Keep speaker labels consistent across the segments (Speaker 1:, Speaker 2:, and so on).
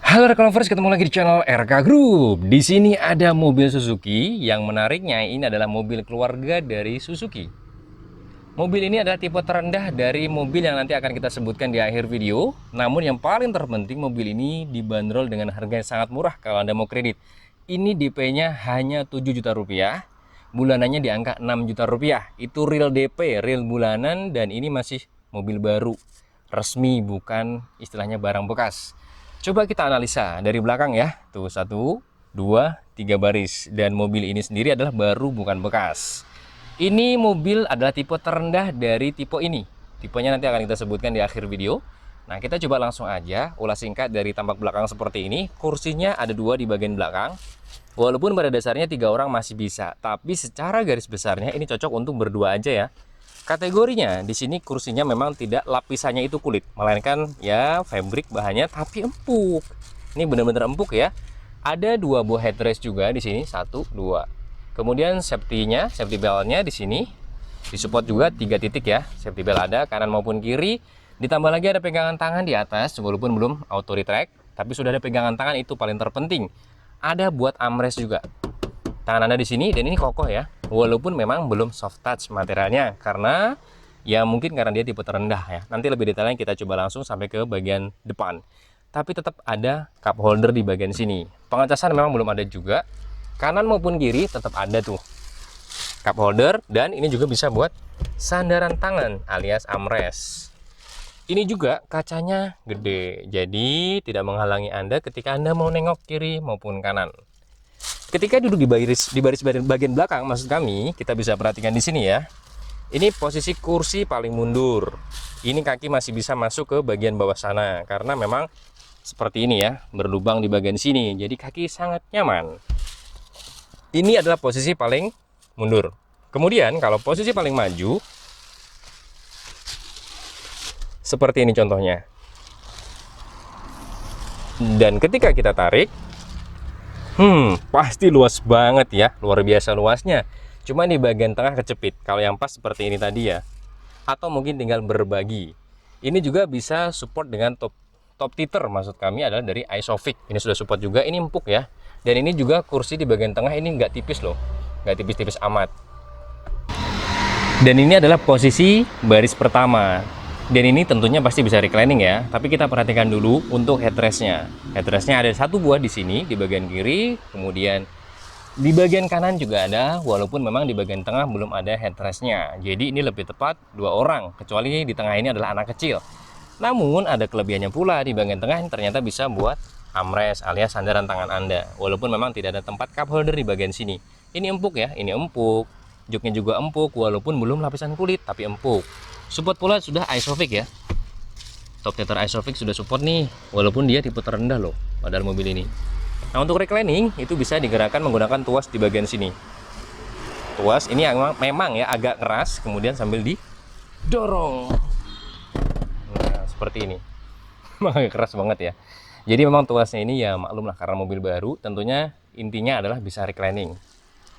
Speaker 1: Halo Rekonverse, ketemu lagi di channel RK Group. Di sini ada mobil Suzuki. Yang menariknya ini adalah mobil keluarga dari Suzuki. Mobil ini adalah tipe terendah dari mobil yang nanti akan kita sebutkan di akhir video. Namun yang paling terpenting, mobil ini dibanderol dengan harga yang sangat murah kalau Anda mau kredit. Ini DP-nya hanya 7 juta rupiah. Bulanannya di angka 6 juta rupiah. Itu real DP, real bulanan, dan ini masih mobil baru. Resmi, bukan istilahnya barang bekas. Coba kita analisa dari belakang ya. Tuh 1, 2, 3 baris. Dan mobil ini sendiri adalah baru, bukan bekas. Ini mobil adalah tipe terendah dari tipe ini. Tipenya nanti akan kita sebutkan di akhir video. Nah, kita coba langsung aja ulas singkat dari tampak belakang seperti ini. Kursinya ada 2 di bagian belakang. Walaupun pada dasarnya 3 orang masih bisa, tapi secara garis besarnya ini cocok untuk berdua aja ya. Kategorinya di sini kursinya memang tidak lapisannya itu kulit, melainkan ya fabric bahannya, tapi empuk. Ini benar-benar empuk ya. Ada 2 buah headrest juga di sini, 1, 2. Kemudian safety beltnya di sini disupport juga 3 titik ya. Safety belt ada kanan maupun kiri. Ditambah lagi ada pegangan tangan di atas, walaupun belum auto retract, tapi sudah ada pegangan tangan, itu paling terpenting. Ada buat armrest juga. Tangan Anda di sini, dan ini kokoh ya. Walaupun memang belum soft touch materialnya, karena ya mungkin karena dia tipe terendah ya. Nanti lebih detailnya kita coba langsung sampai ke bagian depan. Tapi tetap ada cup holder di bagian sini. Pengecasan memang belum ada juga. Kanan maupun kiri tetap ada tuh cup holder, dan ini juga bisa buat sandaran tangan alias armrest. Ini juga kacanya gede, jadi tidak menghalangi Anda ketika Anda mau nengok kiri maupun kanan. Ketika duduk di baris bagian belakang, maksud kami, kita bisa perhatikan di sini ya. Ini posisi kursi paling mundur. Ini kaki masih bisa masuk ke bagian bawah sana karena memang seperti ini ya, berlubang di bagian sini. Jadi kaki sangat nyaman. Ini adalah posisi paling mundur. Kemudian kalau posisi paling maju, seperti ini contohnya. Dan ketika kita tarik, pasti luas banget ya, luar biasa luasnya. Cuma di bagian tengah kecepit. Kalau yang pas seperti ini tadi ya, atau mungkin tinggal berbagi. Ini juga bisa support dengan top titer, maksud kami adalah dari Isofix. Ini sudah support juga, ini empuk ya. Dan ini juga kursi di bagian tengah ini nggak tipis loh, nggak tipis-tipis amat. Dan ini adalah posisi baris pertama. Dan ini tentunya pasti bisa reclining ya. Tapi kita perhatikan dulu untuk headrestnya. Headrestnya ada 1 buah di sini di bagian kiri, kemudian di bagian kanan juga ada, walaupun memang di bagian tengah belum ada headrestnya. Jadi ini lebih tepat 2 orang, kecuali di tengah ini adalah anak kecil. Namun ada kelebihannya pula, di bagian tengah ini ternyata bisa buat armrest alias sandaran tangan Anda. Walaupun memang tidak ada tempat cup holder di bagian sini. Ini empuk ya, ini empuk. Joknya juga empuk, walaupun belum lapisan kulit, tapi empuk. Support pula sudah Isofix ya. Top titer Isofix sudah support nih, walaupun dia tipe terendah loh padahal mobil ini. Nah, untuk reclining itu bisa digerakkan menggunakan tuas di bagian sini. Tuas ini memang ya agak keras, kemudian sambil didorong. Nah, seperti ini. Memang agak keras banget ya. Jadi memang tuasnya ini ya maklum lah, karena mobil baru, tentunya intinya adalah bisa reclining.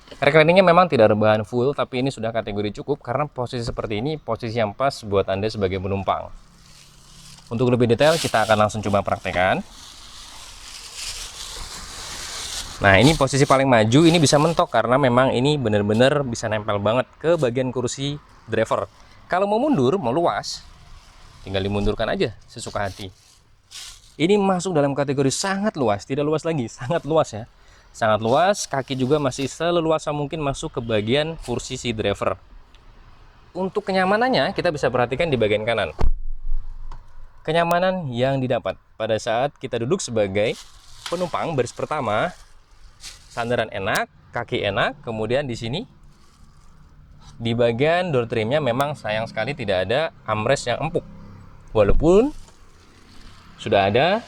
Speaker 1: Recliningnya memang tidak rebahan full, tapi ini sudah kategori cukup karena posisi seperti ini posisi yang pas buat Anda sebagai penumpang. Untuk lebih detail kita akan langsung coba praktekkan. Nah, ini posisi paling maju, ini bisa mentok karena memang ini benar-benar bisa nempel banget ke bagian kursi driver. Kalau mau mundur, mau luas, tinggal dimundurkan aja sesuka hati. Ini masuk dalam kategori sangat luas, tidak luas lagi, sangat luas ya. Sangat luas, kaki juga masih seleluasa mungkin masuk ke bagian kursi si driver. Untuk kenyamanannya kita bisa perhatikan di bagian kanan. Kenyamanan yang didapat pada saat kita duduk sebagai penumpang baris pertama, sandaran enak, kaki enak. Kemudian di sini di bagian door trimnya memang sayang sekali tidak ada armrest yang empuk, walaupun sudah ada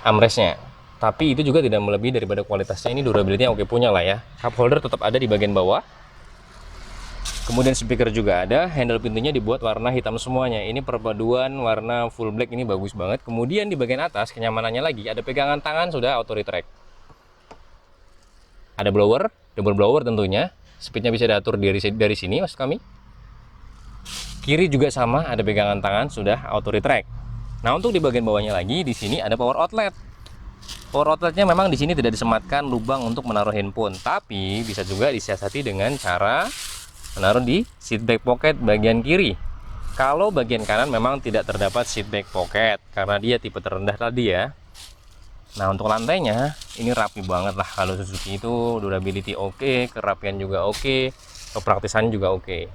Speaker 1: armrestnya. Tapi itu juga tidak melebihi daripada kualitasnya. Ini durability yang oke punya lah ya. Cup holder tetap ada di bagian bawah. Kemudian speaker juga ada. Handle pintunya dibuat warna hitam semuanya. Ini perpaduan warna full black, ini bagus banget. Kemudian di bagian atas kenyamanannya lagi, ada pegangan tangan sudah auto retract. Ada blower, double blower tentunya. Speednya bisa diatur dari sini maksud kami. Kiri juga sama, ada pegangan tangan sudah auto retract. Nah, untuk di bagian bawahnya lagi di sini ada power outlet. Power outletnya memang di sini tidak disematkan lubang untuk menaruh handphone, tapi bisa juga disiasati dengan cara menaruh di seat back pocket bagian kiri. Kalau bagian kanan memang tidak terdapat seat back pocket karena dia tipe terendah tadi ya. Nah, untuk lantainya ini rapi banget lah. Kalau Suzuki itu durability oke, kerapian juga oke, kepraktisan juga oke.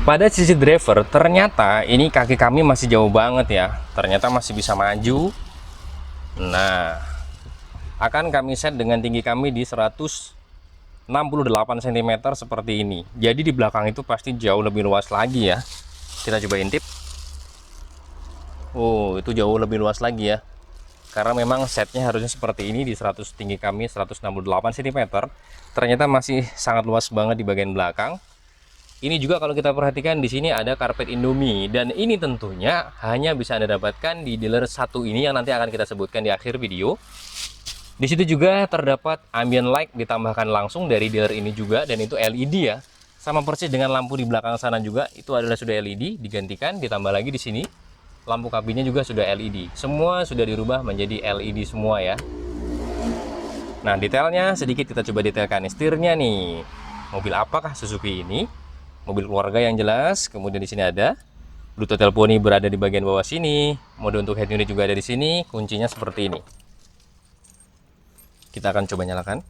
Speaker 1: Pada sisi driver ternyata ini kaki kami masih jauh banget ya. Ternyata masih bisa maju. Nah, akan kami set dengan tinggi kami di 168 cm seperti ini. Jadi di belakang itu pasti jauh lebih luas lagi ya. Kita coba intip. Oh, itu jauh lebih luas lagi ya. Karena memang setnya harusnya seperti ini di 100 tinggi kami 168 cm. Ternyata masih sangat luas banget di bagian belakang. Ini juga kalau kita perhatikan di sini ada karpet Indomie, dan ini tentunya hanya bisa Anda dapatkan di dealer satu ini yang nanti akan kita sebutkan di akhir video. Di situ juga terdapat ambient light ditambahkan langsung dari dealer ini juga, dan itu LED ya. Sama persis dengan lampu di belakang sana juga itu adalah sudah LED digantikan, ditambah lagi di sini lampu kabinnya juga sudah LED. Semua sudah dirubah menjadi LED semua ya. Nah, detailnya sedikit kita coba detailkan. Setirnya nih. Mobil apakah Suzuki ini? Mobil keluarga yang jelas. Kemudian di sini ada Bluetooth teleponi berada di bagian bawah sini. Mode untuk head unit juga ada di sini. Kuncinya seperti ini. Kita akan coba nyalakan.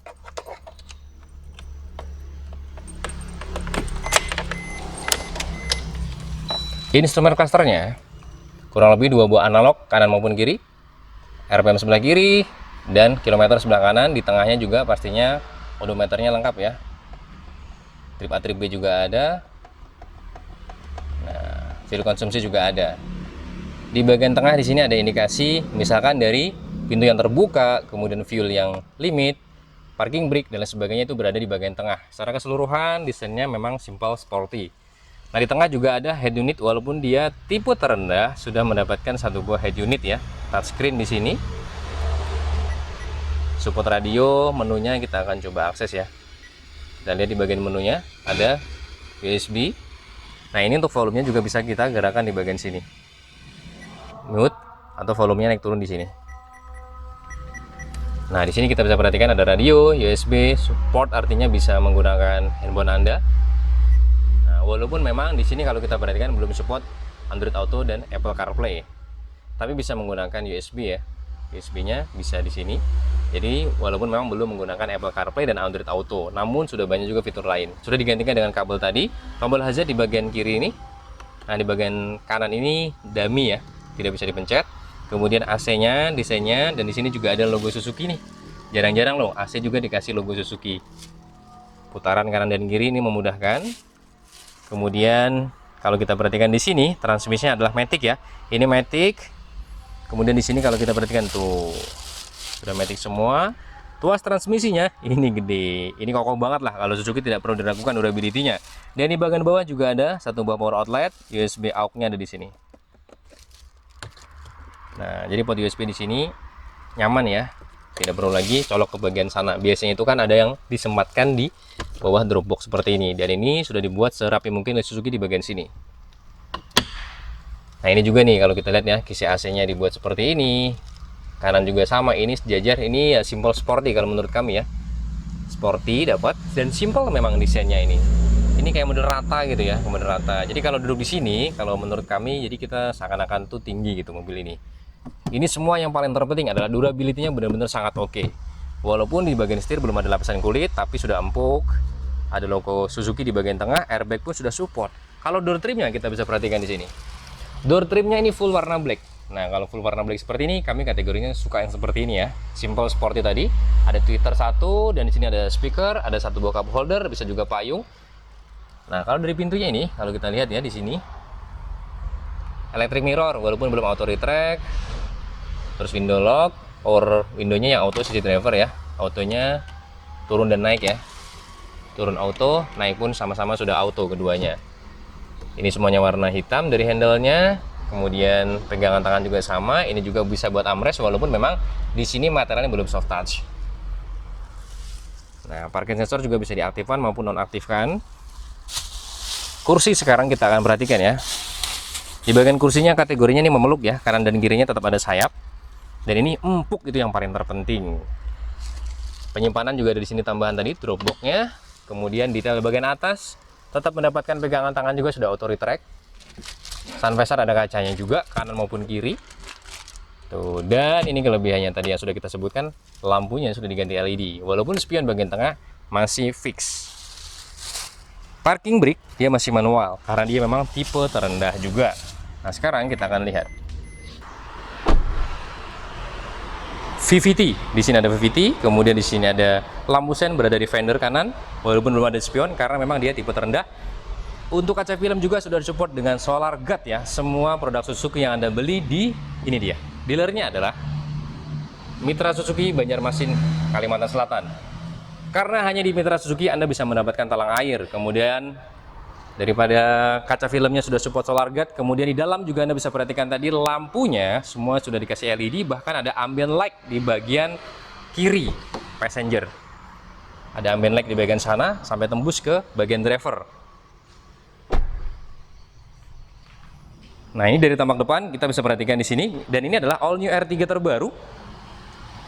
Speaker 1: Instrumen clusternya kurang lebih 2 buah analog kanan maupun kiri. RPM sebelah kiri dan kilometer sebelah kanan. Di tengahnya juga pastinya odometernya lengkap ya. Trip A, trip B juga ada. Nah, fuel konsumsi juga ada. Di bagian tengah di sini ada indikasi, misalkan dari pintu yang terbuka, kemudian fuel yang limit, parking brake dan lain sebagainya itu berada di bagian tengah. Secara keseluruhan desainnya memang simple sporty. Nah, di tengah juga ada head unit, walaupun dia tipe terendah sudah mendapatkan satu buah head unit ya. Touchscreen di sini. Support radio, menunya kita akan coba akses ya. Kita lihat di bagian menunya ada USB. Nah, ini untuk volumenya juga bisa kita gerakkan di bagian sini. Mute atau volumenya naik turun di sini. Nah, di sini kita bisa perhatikan ada radio, USB, support artinya bisa menggunakan handphone Anda. Nah, walaupun memang di sini kalau kita perhatikan belum support Android Auto dan Apple CarPlay. Tapi bisa menggunakan USB ya. USB-nya bisa di sini. Jadi walaupun memang belum menggunakan Apple CarPlay dan Android Auto, namun sudah banyak juga fitur lain. Sudah digantikan dengan kabel tadi. Tombol hazard di bagian kiri ini. Nah, di bagian kanan ini dummy ya, tidak bisa dipencet. Kemudian AC-nya, desainnya, dan di sini juga ada logo Suzuki nih. Jarang-jarang loh AC juga dikasih logo Suzuki. Putaran kanan dan kiri ini memudahkan. Kemudian kalau kita perhatikan di sini, transmisinya adalah matic ya. Ini matic. Kemudian di sini kalau kita perhatikan tuh sudah matic semua. Tuas transmisinya ini gede, ini kokoh banget lah. Kalau Suzuki tidak perlu diragukan durability-nya. Dan di bagian bawah juga ada satu buah power outlet, USB aux-nya ada di sini. Nah, jadi port USB di sini nyaman ya, tidak perlu lagi colok ke bagian sana. Biasanya itu kan ada yang disematkan di bawah dropbox seperti ini, dan ini sudah dibuat serapi mungkin oleh Suzuki di bagian sini. Nah, ini juga nih kalau kita lihat ya, kisi AC-nya dibuat seperti ini. Kanan juga sama, ini sejajar. Ini ya simple sporty kalau menurut kami ya. Sporty dapat, dan simple memang desainnya ini. Ini kayak model rata gitu ya, model rata. Jadi kalau duduk di sini, kalau menurut kami, jadi kita seakan-akan tuh tinggi gitu mobil ini. Ini semua yang paling terpenting adalah durability-nya benar-benar sangat oke. Walaupun di bagian setir belum ada lapisan kulit, tapi sudah empuk. Ada logo Suzuki di bagian tengah, airbag pun sudah support. Kalau door trimnya kita bisa perhatikan di sini. Door trimnya ini full warna black. Nah, kalau full warna black seperti ini, kami kategorinya suka yang seperti ini ya. Simple sporty tadi. Ada tweeter satu, dan di sini ada speaker, ada satu buah cup holder, bisa juga payung. Nah, kalau dari pintunya ini, kalau kita lihat ya di sini, electric mirror, walaupun belum auto retract. Terus window lock, or windownya yang auto, sisi driver ya. Autonya turun dan naik ya. Turun auto, naik pun sama-sama sudah auto keduanya. Ini semuanya warna hitam dari handle-nya. Kemudian pegangan tangan juga sama. Ini juga bisa buat armrest, walaupun memang di sini materialnya belum soft touch. Nah, parking sensor juga bisa diaktifkan maupun nonaktifkan. Kursi sekarang kita akan perhatikan ya. Di bagian kursinya kategorinya ini memeluk ya, kanan dan kirinya tetap ada sayap. Dan ini empuk, itu yang paling terpenting. Penyimpanan juga ada di sini, tambahan tadi drop box-nya. Kemudian detail bagian atas tetap mendapatkan pegangan tangan juga sudah auto retract. Sun visor ada kacanya juga kanan maupun kiri. Tuh, dan ini kelebihannya tadi yang sudah kita sebutkan, lampunya sudah diganti LED. Walaupun spion bagian tengah masih fix. Parking brake dia masih manual karena dia memang tipe terendah juga. Nah, sekarang kita akan lihat VVT. Di sini ada VVT, kemudian di sini ada lampu sen berada di fender kanan, walaupun belum ada spion karena memang dia tipe terendah. Untuk kaca film juga sudah disupport dengan solar guard ya. Semua produk Suzuki yang Anda beli di ini dia. Dealernya adalah Mitra Suzuki Banjarmasin, Kalimantan Selatan. Karena hanya di Mitra Suzuki Anda bisa mendapatkan talang air. Kemudian daripada kaca filmnya sudah support solar guard, kemudian di dalam juga Anda bisa perhatikan tadi lampunya semua sudah dikasih LED, bahkan ada ambient light di bagian kiri passenger. Ada ambient light di bagian sana sampai tembus ke bagian driver. Nah, ini dari tampak depan kita bisa perhatikan di sini, dan ini adalah all new R3 terbaru.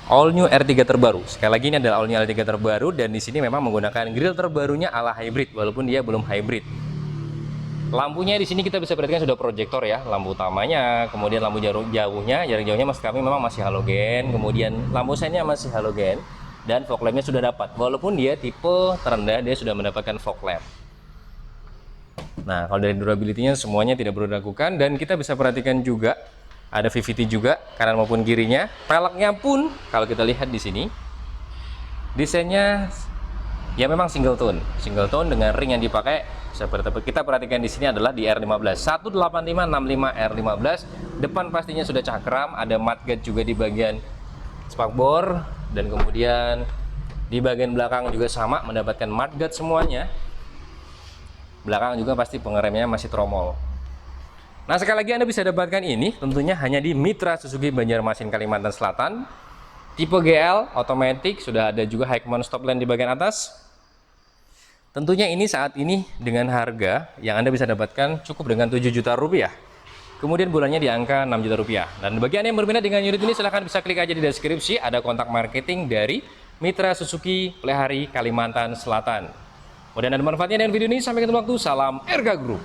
Speaker 1: All new R3 terbaru. Sekali lagi ini adalah all new R3 terbaru, dan di sini memang menggunakan grill terbarunya ala hybrid walaupun dia belum hybrid. Lampunya di sini kita bisa perhatikan sudah proyektor ya, lampu utamanya, kemudian lampu jarak jauhnya mas kami memang masih halogen, kemudian lampu sennya masih halogen, dan fog lampnya sudah dapat. Walaupun dia tipe terendah, dia sudah mendapatkan fog lamp. Nah, kalau dari durability-nya semuanya tidak perlu diragukan, dan kita bisa perhatikan juga ada VVT juga kanan maupun kirinya. Peleknya pun kalau kita lihat di sini desainnya ya memang single tone dengan ring yang dipakai seperti kita perhatikan di sini adalah di R15 18565 R15. Depan pastinya sudah cakram, ada mudguard juga di bagian spakbor, dan kemudian di bagian belakang juga sama mendapatkan mudguard semuanya. Belakang juga pasti pengeremnya masih tromol. Nah, sekali lagi Anda bisa dapatkan ini tentunya hanya di Mitra Suzuki Banjarmasin, Kalimantan Selatan. Tipe GL, otomatis, sudah ada juga high mount stop lamp di bagian atas. Tentunya ini saat ini dengan harga yang Anda bisa dapatkan cukup dengan 7 juta rupiah. Kemudian bulannya di angka 6 juta rupiah. Dan bagi Anda yang berminat dengan unit ini, silahkan bisa klik aja di deskripsi, ada kontak marketing dari Mitra Suzuki Plehari, Kalimantan Selatan. Mudah-mudahan ada manfaatnya dengan video ini. Sampai ketemu waktu. Salam Erga Group.